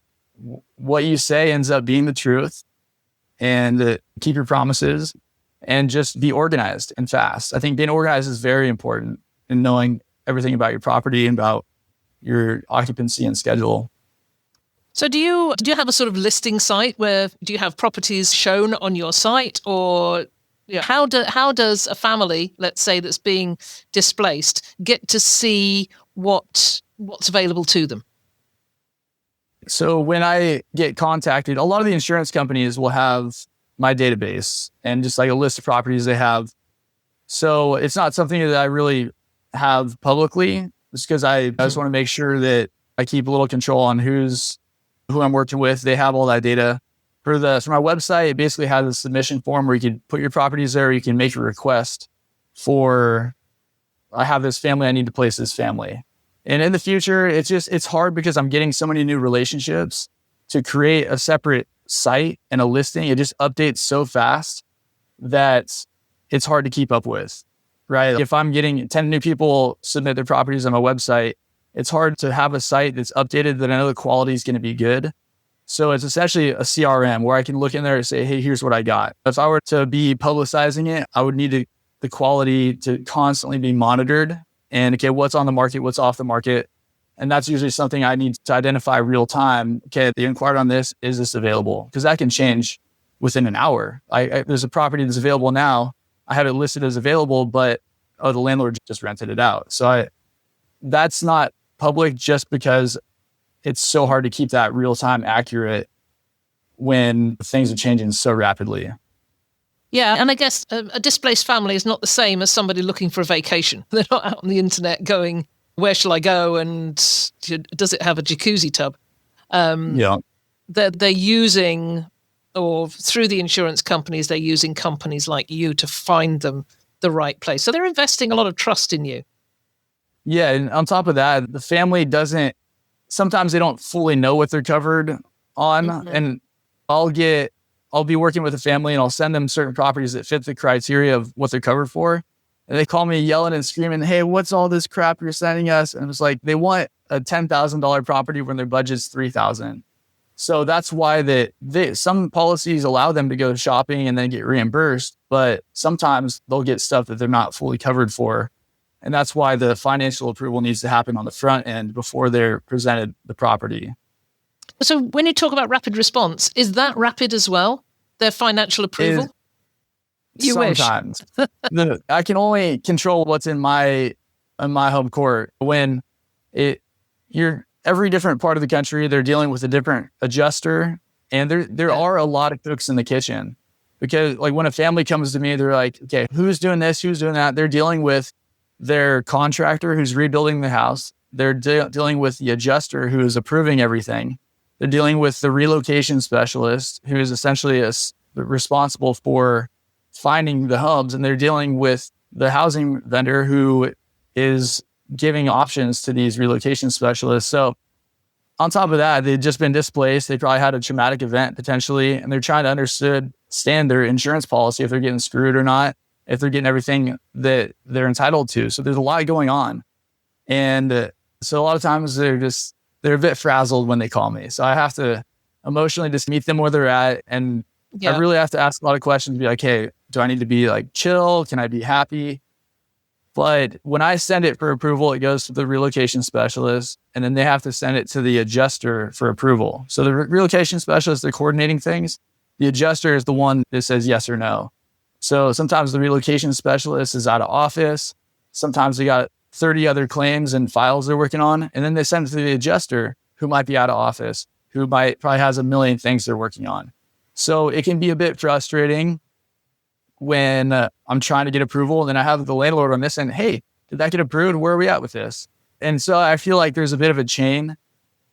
what you say ends up being the truth, and keep your promises and just be organized and fast. I think being organized is very important in knowing everything about your property and about your occupancy and schedule.
So do you have a sort of listing site where do you have properties shown on your site, or how does a family, let's say, that's being displaced get to see what's available to them?
So when I get contacted, a lot of the insurance companies will have my database and just like a list of properties they have. So it's not something that I really have publicly, just because I just want to make sure that I keep a little control on who I'm working with. They have all that data. For my website, it basically has a submission form where you can put your properties there. You can make a request for, I have this family, I need to place this family. And in the future, it's hard because I'm getting so many new relationships to create a separate site and a listing. It just updates so fast that it's hard to keep up with, right? If I'm getting 10 new people submit their properties on my website, it's hard to have a site that's updated that I know the quality is going to be good. So it's essentially a CRM where I can look in there and say, hey, here's what I got. If I were to be publicizing it, I would need the quality to constantly be monitored. And okay, what's on the market, what's off the market. And that's usually something I need to identify real time. Okay, they inquired on this, is this available? Because that can change within an hour. There's a property that's available now. I have it listed as available, but the landlord just rented it out. So that's not public just because it's so hard to keep that real time accurate when things are changing so rapidly.
Yeah, and I guess a displaced family is not the same as somebody looking for a vacation. They're not out on the internet going, where shall I go? And does it have a jacuzzi tub? They're using, or through the insurance companies, they're using companies like you to find them the right place. So they're investing a lot of trust in you.
Yeah. And on top of that, the family sometimes they don't fully know what they're covered on.
Mhm.
And I'll be working with a family and I'll send them certain properties that fit the criteria of what they're covered for. And they call me yelling and screaming, "Hey, what's all this crap you're sending us?" And it's like, they want a $10,000 property when their budget's $3,000. So that's why some policies allow them to go shopping and then get reimbursed, but sometimes they'll get stuff that they're not fully covered for. And that's why the financial approval needs to happen on the front end before they're presented the property.
So when you talk about rapid response, is that rapid as well? Their financial approval? You
Sometimes. I can only control what's in my home court. When you're every different part of the country, they're dealing with a different adjuster, and there are a lot of cooks in the kitchen. Because like when a family comes to me, they're like, okay, who's doing this? Who's doing that? They're dealing with their contractor who's rebuilding the house. They're dealing with the adjuster who is approving everything. They're dealing with the relocation specialist who is essentially responsible for finding the homes. And they're dealing with the housing vendor who is giving options to these relocation specialists. So on top of that, they've just been displaced. They probably had a traumatic event potentially, and they're trying to understand their insurance policy, if they're getting screwed or not, if they're getting everything that they're entitled to. So there's a lot going on. And so a lot of times they're a bit frazzled when they call me. So I have to emotionally just meet them where they're at. And I really have to ask a lot of questions, be like, hey, do I need to be like chill? Can I be happy? But when I send it for approval, it goes to the relocation specialist, and then they have to send it to the adjuster for approval. So the relocation specialist, they're coordinating things. The adjuster is the one that says yes or no. So sometimes the relocation specialist is out of office. Sometimes they got 30 other claims and files they're working on. And then they send it to the adjuster who might be out of office, who probably has a million things they're working on. So it can be a bit frustrating when I'm trying to get approval. And then I have the landlord on this end, hey, did that get approved? Where are we at with this? And so I feel like there's a bit of a chain,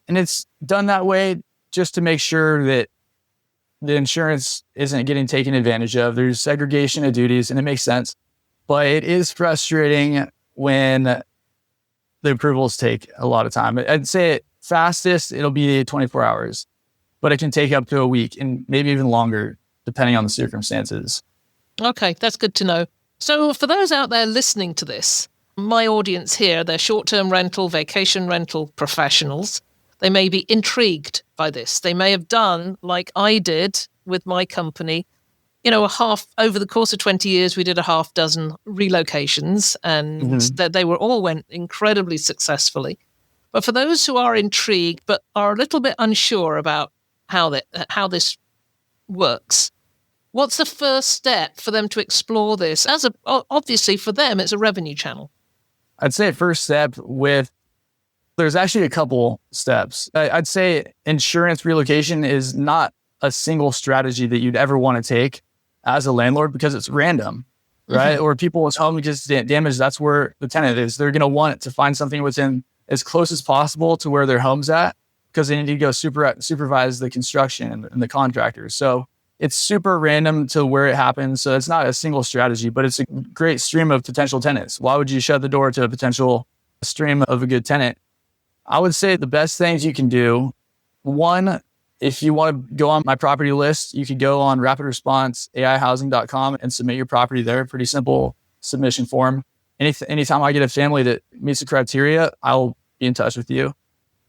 and it's done that way just to make sure that the insurance isn't getting taken advantage of. There's segregation of duties, and it makes sense. But it is frustrating when the approvals take a lot of time. I'd say at fastest, it'll be 24 hours, but it can take up to a week and maybe even longer, depending on the circumstances.
Okay, that's good to know. So for those out there listening to this, my audience here, they're short-term rental, vacation rental professionals. They may be intrigued by this. They may have done like I did with my company. Over the course of 20 years, we did a half dozen relocations, and they went incredibly successfully. But for those who are intrigued but are a little bit unsure about how this works, what's the first step for them to explore this? Obviously for them, it's a revenue channel.
I'd say first step there's actually a couple steps. I'd say insurance relocation is not a single strategy that you'd ever want to take as a landlord, because it's random, right? Or people's home gets damaged. That's where the tenant is. They're going to want to find something within as close as possible to where their home's at, because they need to go supervise the construction and the contractors. So it's super random to where it happens. So it's not a single strategy, but it's a great stream of potential tenants. Why would you shut the door to a potential stream of a good tenant? I would say the best things you can do, one, if you want to go on my property list, you could go on rapidresponseaihousing.com and submit your property there. Pretty simple submission form. Anytime I get a family that meets the criteria, I'll be in touch with you.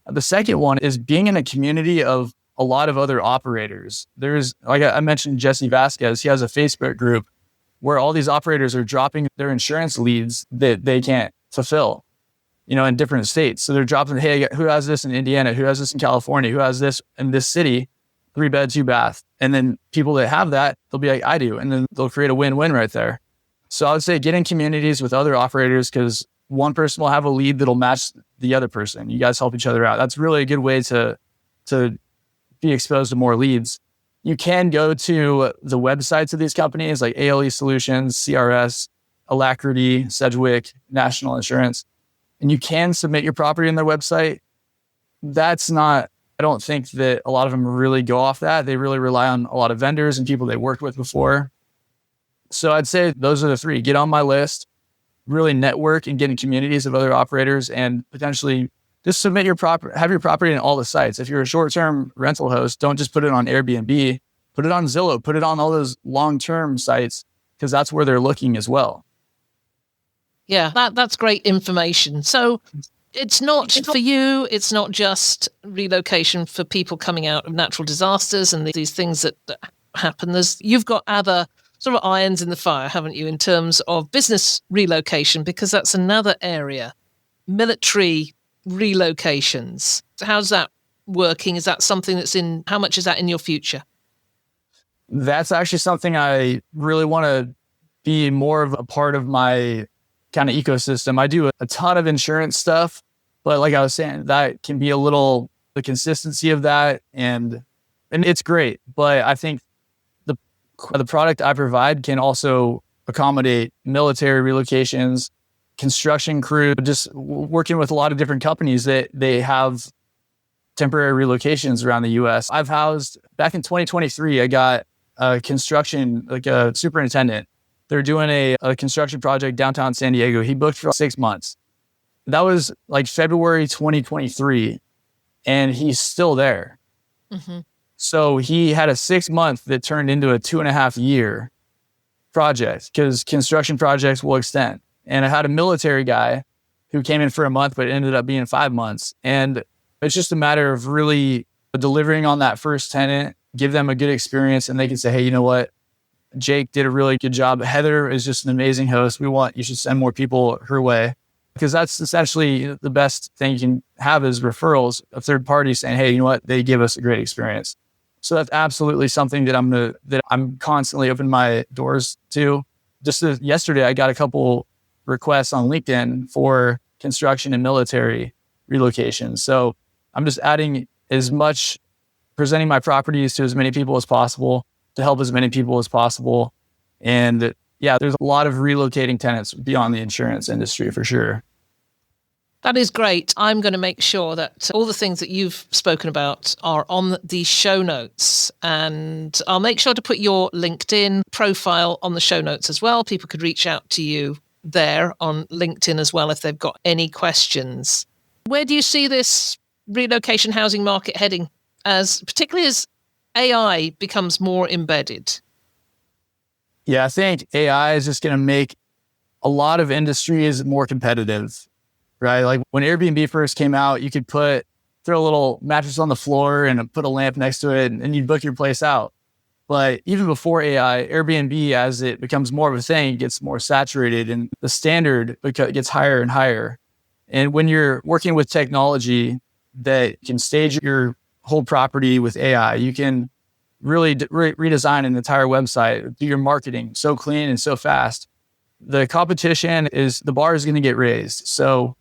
The second one is being in a community of a lot of other operators. There's, like I mentioned, Jesse Vasquez. He has a Facebook group where all these operators are dropping their insurance leads that they can't fulfill, in different states. So they're dropping, hey, who has this in Indiana? Who has this in California? Who has this in this city? 3-bed, 2-bath. And then people that have that, they'll be like, I do. And then they'll create a win-win right there. So I would say get in communities with other operators, because one person will have a lead that'll match the other person. You guys help each other out. That's really a good way to be exposed to more leads. You can go to the websites of these companies like ALE Solutions, CRS, Alacrity, Sedgwick, National Insurance, and you can submit your property on their website. I don't think that a lot of them really go off that. They really rely on a lot of vendors and people they worked with before. So I'd say those are the three. Get on my list, really network and get in communities of other operators and potentially just submit have your property in all the sites. If you're a short-term rental host, don't just put it on Airbnb, put it on Zillow, put it on all those long-term sites, because that's where they're looking as well.
Yeah, that's great information. So it's not for you, it's not just relocation for people coming out of natural disasters and these things that happen. You've got other sort of irons in the fire, haven't you, in terms of business relocation, because that's another area. Military relocations. How's that working? Is that something how much is that in your future?
That's actually something I really want to be more of a part of my kind of ecosystem. I do a ton of insurance stuff, but like I was saying, that can be the consistency of that, and it's great. But I think the product I provide can also accommodate military relocations, construction crew, just working with a lot of different companies that they have temporary relocations around the US. I've housed, back in 2023, I got a construction, like a superintendent. They're doing a construction project downtown San Diego. He booked for 6 months. That was like February 2023, and he's still there. Mm-hmm. So he had a 6 month that turned into a 2.5 year project, because construction projects will extend. And I had a military guy who came in for a month, but it ended up being 5 months. And it's just a matter of really delivering on that first tenant, give them a good experience, and they can say, hey, you know what? Jake did a really good job. Heather is just an amazing host. You should send more people her way. Because that's essentially the best thing you can have is referrals of third parties saying, hey, you know what? They give us a great experience. So that's absolutely something that I'm constantly opening my doors to. Just yesterday, I got a couple requests on LinkedIn for construction and military relocation. So I'm just presenting my properties to as many people as possible to help as many people as possible. And yeah, there's a lot of relocating tenants beyond the insurance industry for sure.
That is great. I'm going to make sure that all the things that you've spoken about are on the show notes. And I'll make sure to put your LinkedIn profile on the show notes as well. People could reach out to you there on LinkedIn as well if they've got any questions. Where do you see this relocation housing market heading, particularly as AI becomes more embedded?
Yeah, I think AI is just going to make a lot of industries more competitive, right? Like when Airbnb first came out, you could throw a little mattress on the floor and put a lamp next to it and you'd book your place out. But even before AI, Airbnb, as it becomes more of a thing, gets more saturated and the standard gets higher and higher. And when you're working with technology that can stage your whole property with AI, you can really redesign an entire website, do your marketing so clean and so fast. The competition the bar is going to get raised. So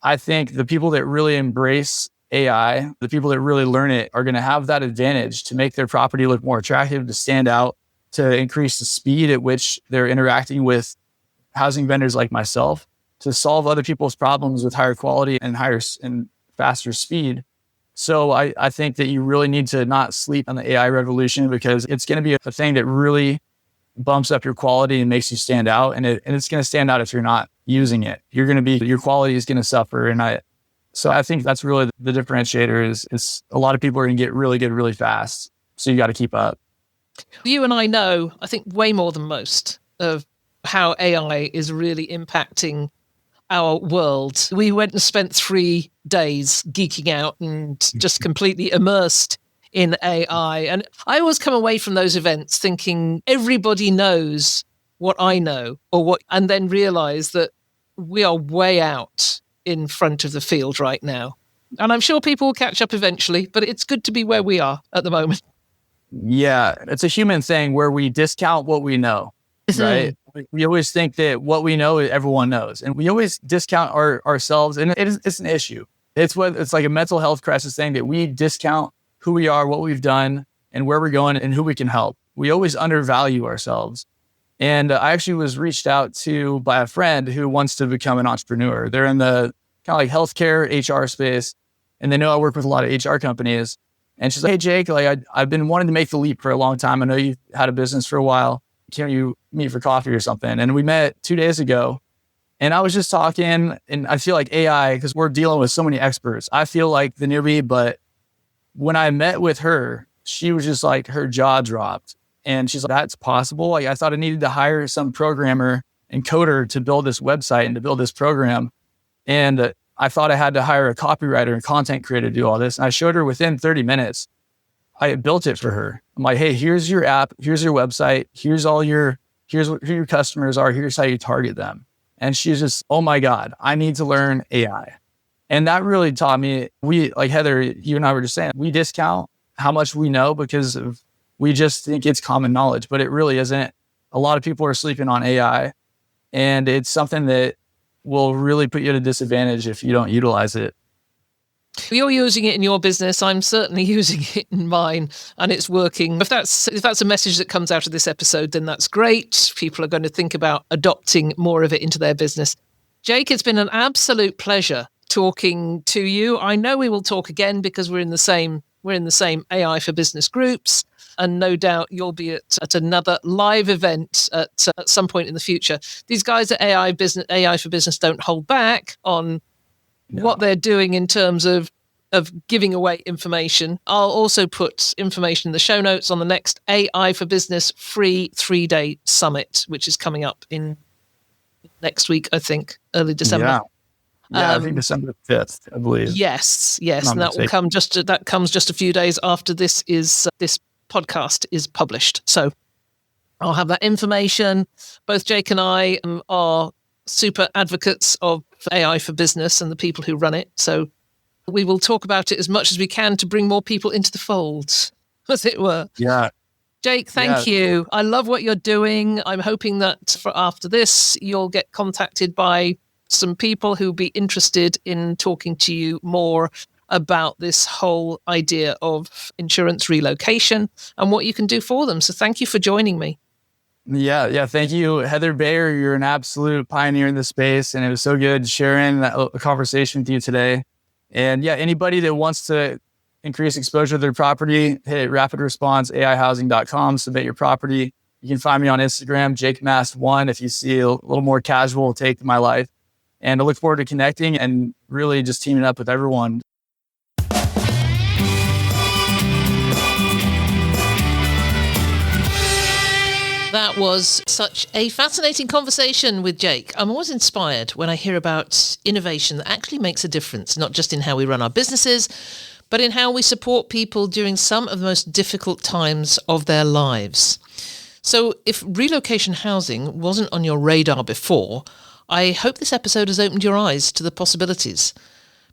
I think the people that really embrace AI, the people that really learn it, are going to have that advantage to make their property look more attractive, to stand out, to increase the speed at which they're interacting with housing vendors like myself, to solve other people's problems with higher quality and faster speed. So I think that you really need to not sleep on the AI revolution, because it's going to be a thing that really bumps up your quality and makes you stand out. And it's going to stand out if you're not using it. Your quality is going to suffer. So I think that's really the differentiator is a lot of people are going to get really good really fast. So you got to keep up.
You and I know, I think, way more than most of how AI is really impacting our world. We went and spent 3 days geeking out and just completely immersed in AI. And I always come away from those events thinking everybody knows what I know and then realize that we are way out in front of the field right now. And I'm sure people will catch up eventually, but it's good to be where we are at the moment.
Yeah, it's a human thing where we discount what we know, right? We always think that what we know, everyone knows. And we always discount ourselves. And it's an issue. It's like a mental health crisis thing that we discount who we are, what we've done, and where we're going and who we can help. We always undervalue ourselves. And I actually was reached out to by a friend who wants to become an entrepreneur. They're in the kind of like healthcare HR space, and they know I work with a lot of HR companies. And she's like, hey, Jake, I've been wanting to make the leap for a long time. I know you've had a business for a while. Can you meet for coffee or something? And we met 2 days ago. And I was just talking, and I feel like AI, because we're dealing with so many experts, I feel like the newbie, but when I met with her, she was just like, her jaw dropped. And she's like, that's possible. Like, I thought I needed to hire some programmer and coder to build this website and to build this program. And I thought I had to hire a copywriter and content creator to do all this. And I showed her within 30 minutes, I had built it for her. I'm like, hey, here's your app. Here's your website. Here's who your customers are. Here's how you target them. And she's just, oh my God, I need to learn AI. And that really taught me, like Heather, you and I were just saying, we discount how much we know because we just think it's common knowledge, but it really isn't. A lot of people are sleeping on AI, and it's something that will really put you at a disadvantage if you don't utilize it.
You're using it in your business. I'm certainly using it in mine, and it's working. If that's a message that comes out of this episode, then that's great. People are going to think about adopting more of it into their business. Jake, it's been an absolute pleasure talking to you. I know we will talk again because we're in the same AI for Business groups, and no doubt you'll be at another live event at some point in the future. These guys at AI for Business don't hold back on what they're doing in terms of giving away information. I'll also put information in the show notes on the next AI for Business free 3-day summit, which is coming up in next week, I think, early December.
Yeah, I think December 5th, I believe.
Yes, and that comes just a few days after this podcast is published. So I'll have that information. Both Jake and I are super advocates of AI for Business and the people who run it. So we will talk about it as much as we can to bring more people into the fold, as it were.
Yeah.
Jake, thank you. I love what you're doing. I'm hoping that after this, you'll get contacted by some people who'll be interested in talking to you more about this whole idea of insurance relocation and what you can do for them. So thank you for joining me.
Yeah. Thank you, Heather Bayer. You're an absolute pioneer in this space, and it was so good sharing that conversation with you today. And yeah, anybody that wants to increase exposure to their property, hit rapidresponseaihousing.com, submit your property. You can find me on Instagram, Jake Mast 1, if you see a little more casual take to my life. And I look forward to connecting and really just teaming up with everyone.
That was such a fascinating conversation with Jake. I'm always inspired when I hear about innovation that actually makes a difference, not just in how we run our businesses, but in how we support people during some of the most difficult times of their lives. So if relocation housing wasn't on your radar before, I hope this episode has opened your eyes to the possibilities.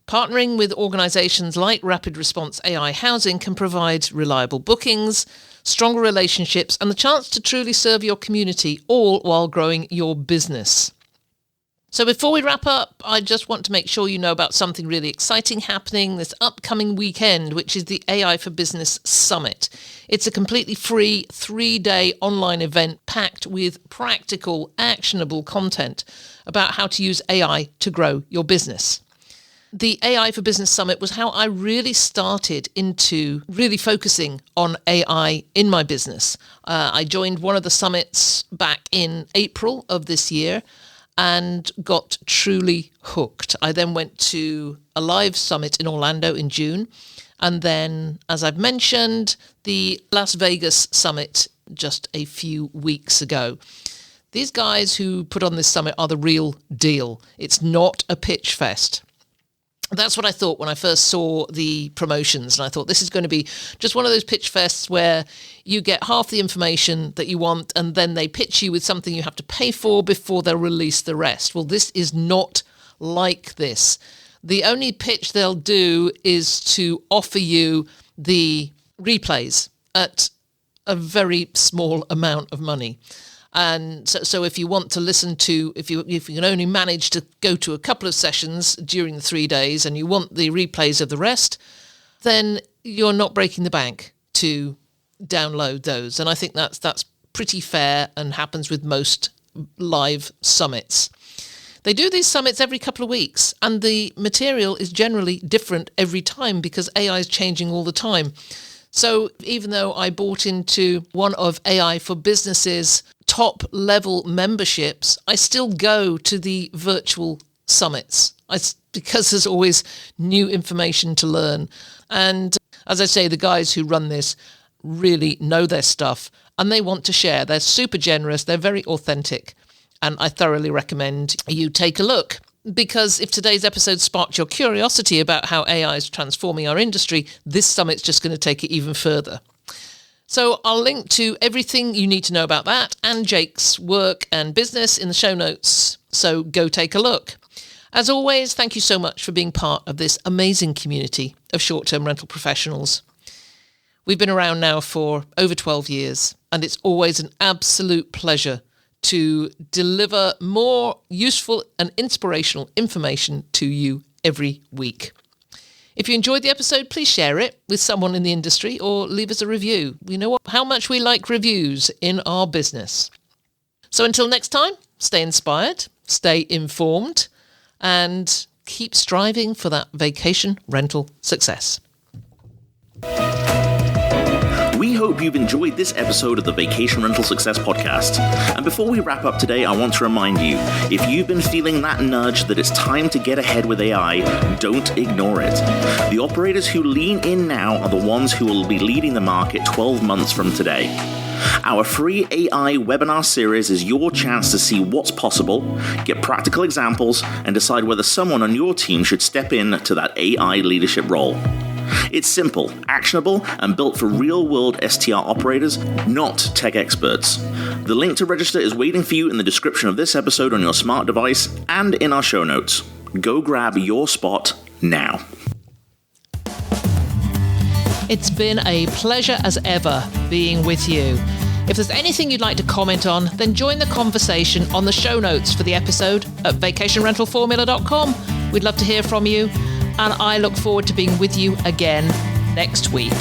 Partnering with organisations like Rapid Response AI Housing can provide reliable bookings, stronger relationships, and the chance to truly serve your community, all while growing your business. So before we wrap up, I just want to make sure you know about something really exciting happening this upcoming weekend, which is the AI for Business Summit. It's a completely free 3-day online event packed with practical, actionable content about how to use AI to grow your business. The AI for Business Summit was how I really started into really focusing on AI in my business. I joined one of the summits back in April of this year and got truly hooked. I then went to a live summit in Orlando in June. And then, as I've mentioned, the Las Vegas summit just a few weeks ago. These guys who put on this summit are the real deal. It's not a pitch fest. That's what I thought when I first saw the promotions. And I thought this is going to be just one of those pitch fests where you get half the information that you want and then they pitch you with something you have to pay for before they'll release the rest. Well, this is not like this. The only pitch they'll do is to offer you the replays at a very small amount of money. And so if you want to listen to, if you can only manage to go to a couple of sessions during the 3 days and you want the replays of the rest, then you're not breaking the bank to download those. And I think that's pretty fair and happens with most live summits. They do these summits every couple of weeks, and the material is generally different every time because AI is changing all the time. So even though I bought into one of AI for Business's top level memberships, I still go to the virtual summits because there's always new information to learn. And as I say, the guys who run this really know their stuff and they want to share. They're super generous. They're very authentic. And I thoroughly recommend you take a look. Because if today's episode sparked your curiosity about how AI is transforming our industry, this summit's just going to take it even further. So I'll link to everything you need to know about that and Jake's work and business in the show notes. So go take a look. As always, thank you so much for being part of this amazing community of short-term rental professionals. We've been around now for over 12 years, and it's always an absolute pleasure to deliver more useful and inspirational information to you every week. If you enjoyed the episode, please share it with someone in the industry or leave us a review. You know how much we like reviews in our business. So until next time, stay inspired, stay informed, and keep striving for that vacation rental success.
We hope you've enjoyed this episode of the Vacation Rental Success Podcast. And before we wrap up today, I want to remind you, if you've been feeling that nudge that it's time to get ahead with AI, don't ignore it. The operators who lean in now are the ones who will be leading the market 12 months from today. Our free AI webinar series is your chance to see what's possible, get practical examples, and decide whether someone on your team should step in to that AI leadership role. It's simple, actionable, and built for real-world STR operators, not tech experts. The link to register is waiting for you in the description of this episode on your smart device and in our show notes. Go grab your spot now.
It's been a pleasure as ever being with you. If there's anything you'd like to comment on, then join the conversation on the show notes for the episode at vacationrentalformula.com. We'd love to hear from you. And I look forward to being with you again next week.